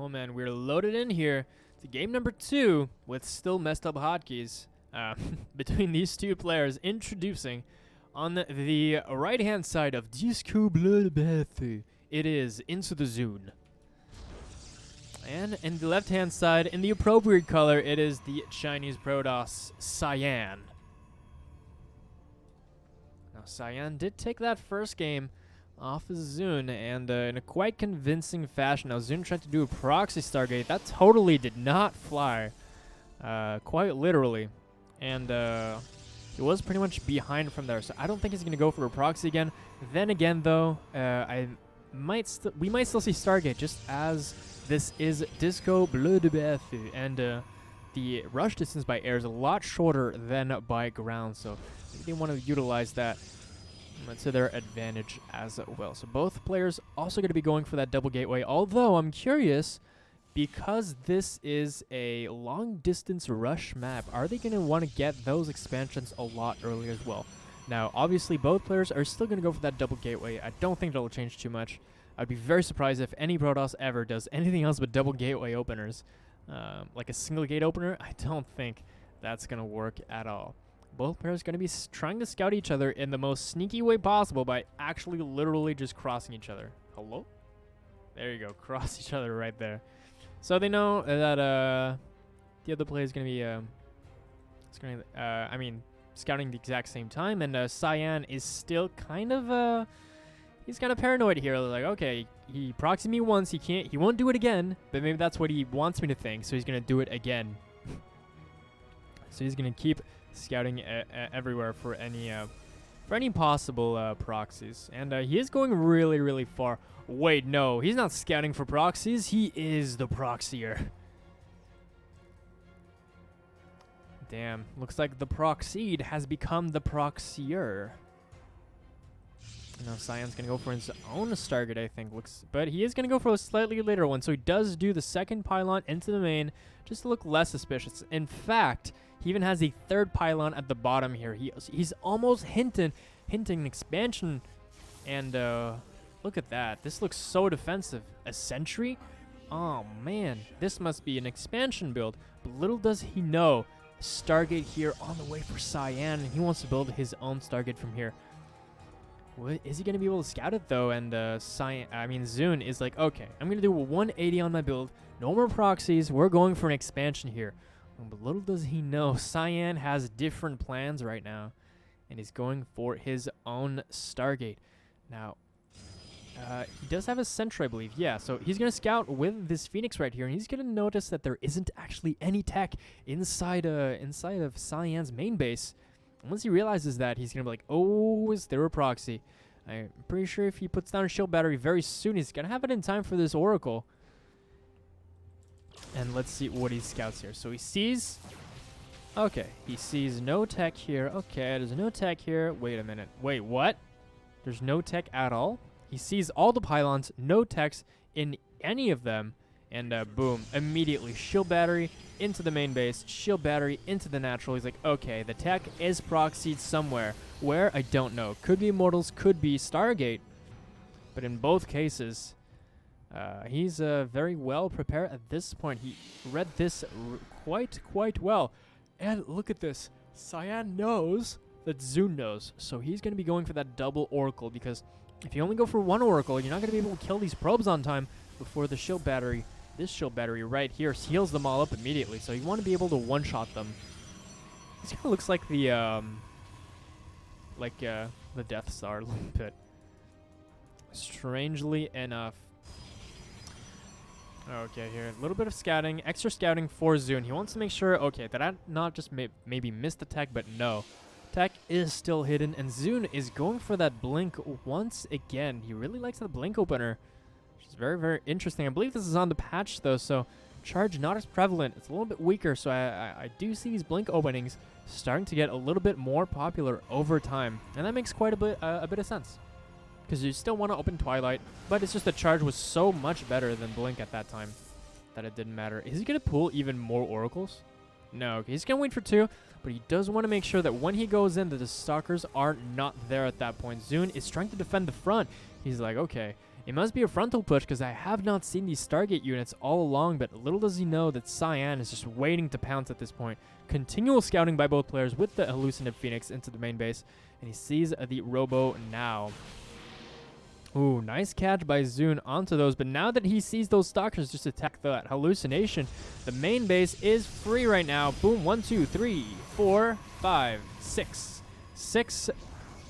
Oh man, we're loaded in here to game number 2 with still messed up hotkeys between these two players. Introducing on the right hand side of Disco Bloodbath, it is IntoTheZoun. And in the left hand side, in the appropriate color, it is the Chinese Protoss Cyan. Now Cyan did take that first game off of Zoun, and in a quite convincing fashion. Now Zoun tried to do a proxy Stargate. That totally did not fly, quite literally. And he was pretty much behind from there, so I don't think he's going to go for a proxy again. Then again, though, we might still see Stargate, just as this is Disco Bloodbath, and the rush distance by air is a lot shorter than by ground, so they want to utilize that to their advantage as well. So both players also going to be going for that double gateway, although I'm curious, because this is a long distance rush map, are they going to want to get those expansions a lot earlier as well? Now obviously both players are still going to go for that double gateway. I don't think that'll change too much. I'd be very surprised if any Protoss ever does anything else but double gateway openers. Like a single gate opener, I don't think that's going to work at all. Both players going to be trying to scout each other in the most sneaky way possible by actually literally just crossing each other. Hello? There you go. Cross each other right there. So they know that the other player is going to be scouting the exact same time, and Cyan is still kind of he's kind of paranoid here. Like, okay, he proxied me once, he won't do it again, but maybe that's what he wants me to think, so he's going to do it again. So he's going to keep scouting everywhere for any possible proxies, and he is going really, really far. Wait, no, he's not scouting for proxies. He is the proxier. Damn, looks like the proxied has become the proxier. Now Cyan's gonna go for his own Stargate, I think. But he is gonna go for a slightly later one, so he does do the second pylon into the main, just to look less suspicious. In fact, he even has a third pylon at the bottom here. He's almost hinting expansion, and look at that. This looks so defensive. A sentry? Oh man, this must be an expansion build. But little does he know, Stargate here on the way for Cyan, and he wants to build his own Stargate from here. What, is he going to be able to scout it though? And Zoun is like, okay, I'm going to do a 180 on my build. No more proxies. We're going for an expansion here. But little does he know, Cyan has different plans right now, and he's going for his own Stargate. Now, he does have a sentry, I believe. Yeah, so he's going to scout with this Phoenix right here, and he's going to notice that there isn't actually any tech inside of Cyan's main base. And once he realizes that, he's going to be like, oh, is there a proxy? I'm pretty sure if he puts down a shield battery very soon, he's going to have it in time for this Oracle. And let's see what he scouts here. So he sees... Okay, he sees no tech here. Okay, there's no tech here. Wait a minute. Wait, what? There's no tech at all? He sees all the pylons, no techs in any of them. And boom, immediately shield battery into the main base, shield battery into the natural. He's like, okay, the tech is proxied somewhere. Where? I don't know. Could be Immortals, could be Stargate. But in both cases, he's very well prepared at this point. He read this quite well. And look at this. Cyan knows that Zoun knows. So he's going to be going for that double Oracle, because if you only go for one Oracle, you're not going to be able to kill these probes on time before the shield battery. This shield battery right here heals them all up immediately, so you want to be able to one-shot them. This kind of looks like the Death Star a little bit. Strangely enough. Okay, here, a little bit of scouting, extra scouting for Zoun. He wants to make sure, okay, that I not just maybe missed the tech, but no. Tech is still hidden, and Zoun is going for that blink once again. He really likes that blink opener, which is very, very interesting. I believe this is on the patch, though, so charge not as prevalent. It's a little bit weaker, so I do see these blink openings starting to get a little bit more popular over time, and that makes quite a bit of sense, because you still want to open Twilight, but it's just the charge was so much better than blink at that time that it didn't matter. Is he going to pull even more Oracles? No, okay, he's going to wait for 2, but he does want to make sure that when he goes in, that the Stalkers are not there at that point. Zoun is trying to defend the front. He's like, okay, It must be a frontal push because I have not seen these Stargate units all along, but little does he know that Cyan is just waiting to pounce at this point. Continual scouting by both players with the Hallucinant Phoenix into the main base, and he sees the Robo now. Ooh, nice catch by ZoUn onto those, but now that he sees those Stalkers just attack that hallucination, the main base is free right now. Boom, 1, 2, 3, 4, 5, 6. 6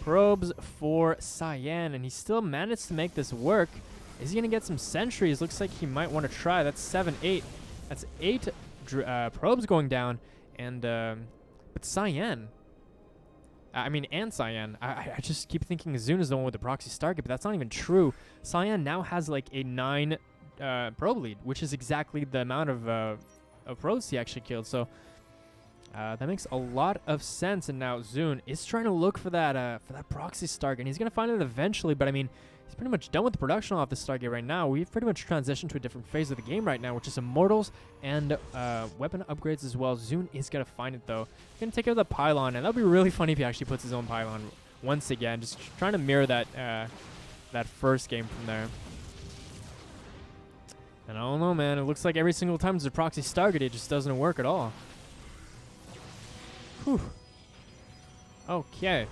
probes for Cyan, and he still managed to make this work. Is he going to get some sentries? Looks like he might want to try. That's 7, 8. That's 8 probes going down, and but Cyan... and Cyan. I just keep thinking ZoUn is the one with the proxy Stargate, but that's not even true. Cyan now has like a 9 probe lead, which is exactly the amount of probes he actually killed. So that makes a lot of sense. And now ZoUn is trying to look for that proxy Stargate, and he's gonna find it eventually. But I mean, he's pretty much done with the production off the Stargate right now. We've pretty much transitioned to a different phase of the game right now, which is Immortals and weapon upgrades as well. ZoUn is going to find it, though. He's going to take care of the pylon, and that would be really funny if he actually puts his own pylon once again. Just trying to mirror that that first game from there. And I don't know, man. It looks like every single time there's a proxy Stargate, it just doesn't work at all. Whew. Okay.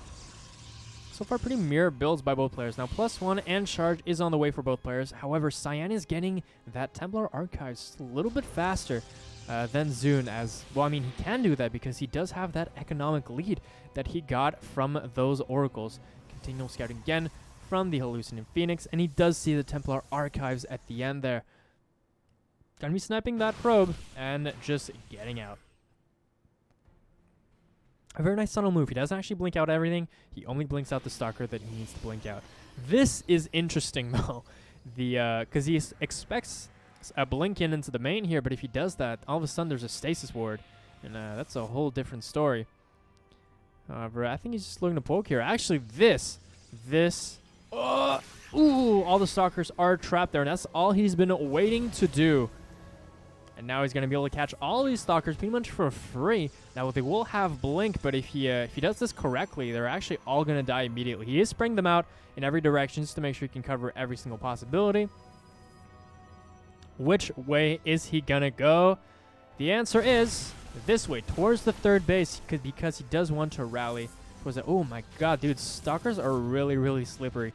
So far, pretty mirror builds by both players. Now, +1 and charge is on the way for both players. However, Cyan is getting that Templar Archives a little bit faster than ZoUn. As well, I mean, he can do that because he does have that economic lead that he got from those oracles. Continual scouting again from the Hallucinant Phoenix, and he does see the Templar Archives at the end there. Gonna be sniping that probe and just getting out. A very nice subtle move. He doesn't actually blink out everything. He only blinks out the Stalker that he needs to blink out. This is interesting, though. Because he expects a blink into the main here, but if he does that, all of a sudden there's a stasis ward. And that's a whole different story. However, I think he's just looking to poke here. Actually, ooh, all the Stalkers are trapped there, and that's all he's been waiting to do. And now he's going to be able to catch all these Stalkers pretty much for free. Now, they will have Blink, but if he does this correctly, they're actually all going to die immediately. He is spraying them out in every direction just to make sure he can cover every single possibility. Which way is he going to go? The answer is this way, towards the third base, because he does want to rally. Oh my god, dude, Stalkers are really, really slippery.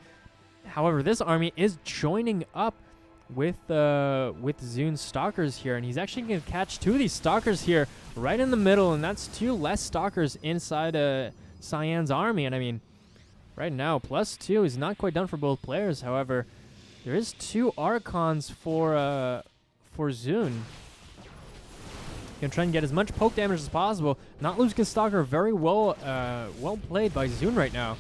However, this army is joining up with ZoUn's Stalkers here, and he's actually going to catch 2 of these Stalkers here right in the middle, and that's 2 less Stalkers inside Cyan's army. And I mean, right now, +2 is not quite done for both players. However, there is 2 Archons for ZoUn. Gonna try and get as much poke damage as possible. Not losing a Stalker, very well played by ZoUn right now.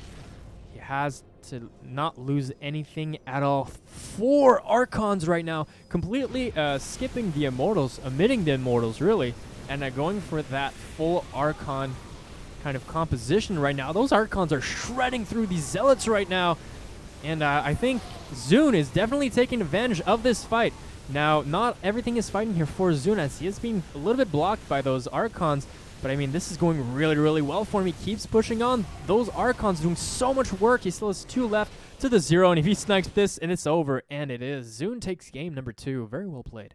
He has to not lose anything at all. 4 Archons right now, completely skipping the Immortals, omitting the Immortals really, and going for that full Archon kind of composition right now. Those Archons are shredding through these Zealots right now, and I think ZoUn is definitely taking advantage of this fight. Now, not everything is fighting here for ZoUn, as he is being a little bit blocked by those Archons. But I mean, this is going really, really well for him. He keeps pushing on. Those Archons doing so much work. He still has 2 left to the 0. And if he snipes this, and it's over. And it is. ZoUn takes game number 2. Very well played.